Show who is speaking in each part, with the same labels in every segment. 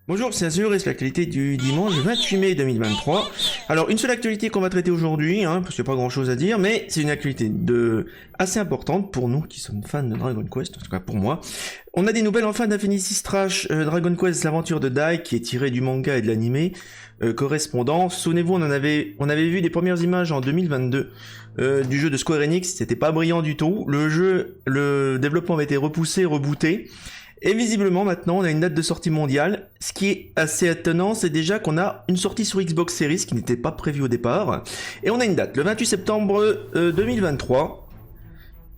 Speaker 1: Bonjour, c'est Azur et c'est l'actualité du dimanche 28 mai 2023. Alors, une seule actualité qu'on va traiter aujourd'hui, parce qu'il n'y a pas grand chose à dire, mais c'est une actualité assez importante pour nous qui sommes fans de Dragon Quest, en tout cas pour moi. On a des nouvelles enfin d'Infinity Strash Dragon Quest, l'aventure de Dai, qui est tirée du manga et de l'animé correspondant. Souvenez-vous, on avait vu des premières images en 2022 du jeu de Square Enix, c'était pas brillant du tout. Le développement avait été repoussé, rebooté. Et visiblement maintenant on a une date de sortie mondiale. Ce qui est assez étonnant, c'est déjà qu'on a une sortie sur Xbox Series qui n'était pas prévue au départ. Et on a une date, le 28 septembre 2023.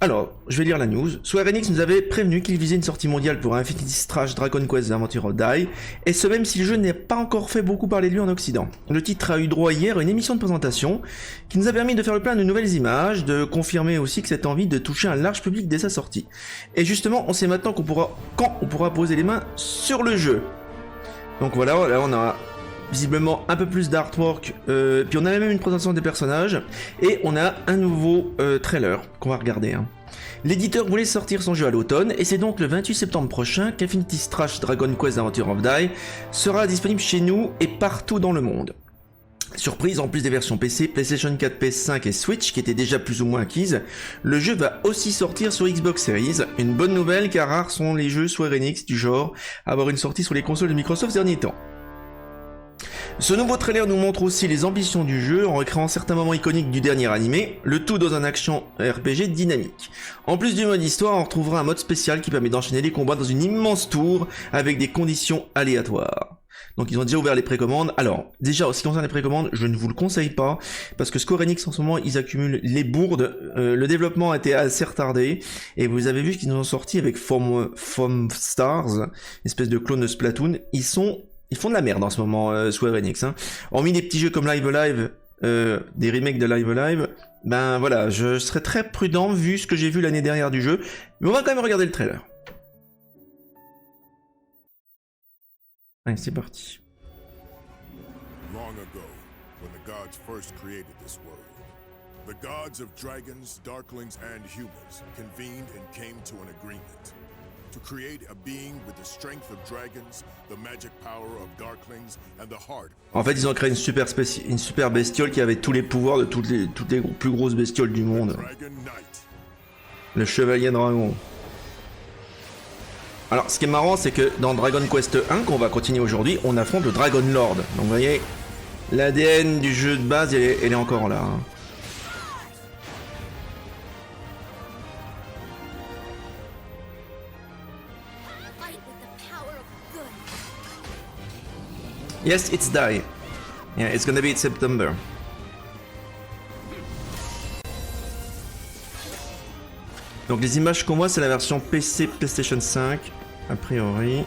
Speaker 1: Alors, je vais lire la news. Square Enix nous avait prévenu qu'il visait une sortie mondiale pour Infinity Strash Dragon Quest The Adventure of Dai, et ce même si le jeu n'a pas encore fait beaucoup parler de lui en Occident. Le titre a eu droit hier à une émission de présentation qui nous a permis de faire le plein de nouvelles images, de confirmer aussi que cette envie de toucher un large public dès sa sortie. Et justement, on sait maintenant quand on pourra poser les mains sur le jeu. Donc voilà, là on a visiblement un peu plus d'artwork, puis on a même une présentation des personnages, et on a un nouveau trailer qu'on va regarder. L'éditeur voulait sortir son jeu à l'automne, et c'est donc le 28 septembre prochain qu'Infinity Strash Dragon Quest Adventure of Dai sera disponible chez nous et partout dans le monde. Surprise, en plus des versions PC, PlayStation 4, PS5 et Switch qui étaient déjà plus ou moins acquises, le jeu va aussi sortir sur Xbox Series. Une bonne nouvelle car rares sont les jeux Square Enix du genre à avoir une sortie sur les consoles de Microsoft ces derniers temps. Ce nouveau trailer nous montre aussi les ambitions du jeu en recréant certains moments iconiques du dernier animé, le tout dans un action RPG dynamique. En plus du mode histoire, on retrouvera un mode spécial qui permet d'enchaîner les combats dans une immense tour avec des conditions aléatoires. Donc ils ont déjà ouvert les précommandes. Alors, déjà, en ce qui concerne les précommandes, je ne vous le conseille pas, parce que Square Enix en ce moment, ils accumulent les bourdes. Le développement a été assez retardé, et vous avez vu qu'ils nous ont sorti avec Foam Stars, espèce de clone de Splatoon. Ils font de la merde en ce moment, Square Enix. Hormis des petits jeux comme Live Alive, des remakes de Live Alive, ben voilà, je serais très prudent vu ce que j'ai vu l'année dernière du jeu. Mais on va quand même regarder le trailer. Allez, c'est parti.
Speaker 2: Long ago, when the gods first created this world, the gods of dragons, darklings, and humans convened and came to an agreement. To create a being with the strength of dragons, the magic power of darklings, and the heart.
Speaker 1: En fait, ils ont créé une super bestiole qui avait tous les pouvoirs de toutes les plus grosses bestioles du monde. Le chevalier dragon. Alors, ce qui est marrant, c'est que dans Dragon Quest 1, qu'on va continuer aujourd'hui, on affronte le Dragon Lord. Donc, vous voyez, l'ADN du jeu de base, elle est encore là. Yes, it's Dai. Yeah, it's gonna be in September. Donc les images qu'on voit, c'est la version PC PlayStation 5, a priori.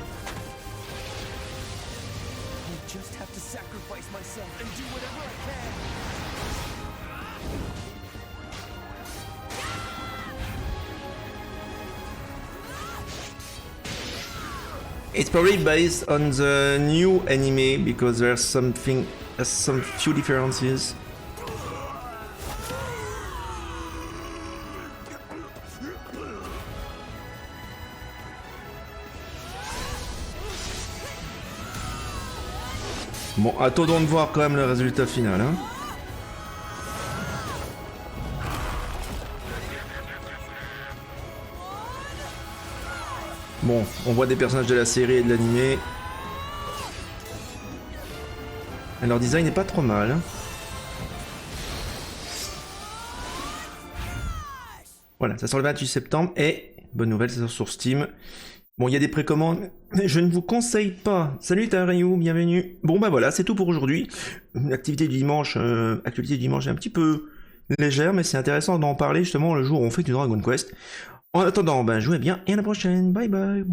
Speaker 1: It's probably based on the new anime because there's some few differences. Bon, attendons de voir quand même le résultat final. Bon, on voit des personnages de la série et de l'animé. Leur design n'est pas trop mal. Voilà, ça sort le 28 septembre et, bonne nouvelle, ça sort sur Steam. Bon, il y a des précommandes, je ne vous conseille pas. Salut Tariou, bienvenue. Bon bah voilà, c'est tout pour aujourd'hui. L'activité du dimanche, actualité du dimanche est un petit peu légère, mais c'est intéressant d'en parler justement le jour où on fait du Dragon Quest. En attendant, ben jouez bien et à la prochaine. Bye bye.